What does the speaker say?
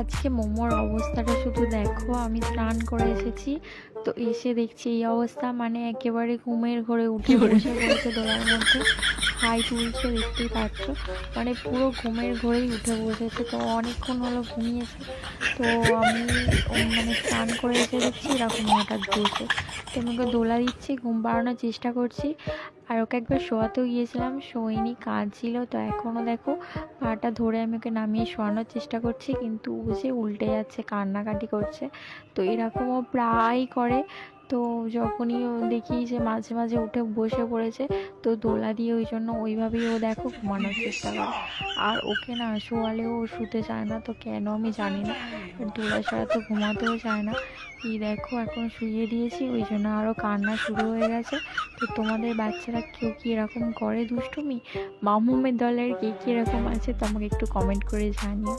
আজকে মোমোর অবস্থাটা শুধু দেখো। আমি স্নান করে এসেছি, তো এসে দেখছি এই অবস্থা, মানে একেবারে ঘুমের ঘোরে উঠে বসে পড়েছে দোলার মধ্যে, হাই তুলছে, দেখতেই পাচ্ছ। মানে পুরো ঘুমের ঘোরেই উঠে বসেছে, তো অনেকক্ষণ হলো ঘুমিয়েছে। তো আমি মানে স্নান করে এসে দেখছি এরকম হঠাৎ বসে। তো আমি ওকে দোলা দিচ্ছি, ঘুম পাড়ানোর চেষ্টা করছি। আর ওকে একবার শোয়াতেও গিয়েছিলাম, শোয়নি, কাঁদছিল। তো এখনও দেখো পাটা ধরে আমি ওকে নামিয়ে শোয়ানোর চেষ্টা করছি, কিন্তু ও যে উল্টে যাচ্ছে, কান্নাকাটি করছে। তো এরকমও প্রায় করে। তো যখনই ও দেখি যে মাঝে মাঝে উঠে বসে পড়েছে, তো দোলা দিয়ে ওই জন্য ওইভাবেই ও দেখো ঘুমানোর চেষ্টা করে। আর ওকে না শোয়ালেও ও শুতে চায় না, তো কেন আমি জানি না। আর দোলা ছাড়া তো ঘুমাতেও চায় না। এই দেখো এখন শুইয়ে দিয়েছি, ওই জন্য আরও কান্না শুরু হয়ে গেছে। তো তোমাদের বাচ্চারা কেউ কি এরকম করে দুষ্টুমি? মামুমের দলের কে কি এরকম আছে তো আমাকে একটু কমেন্ট করে জানিও।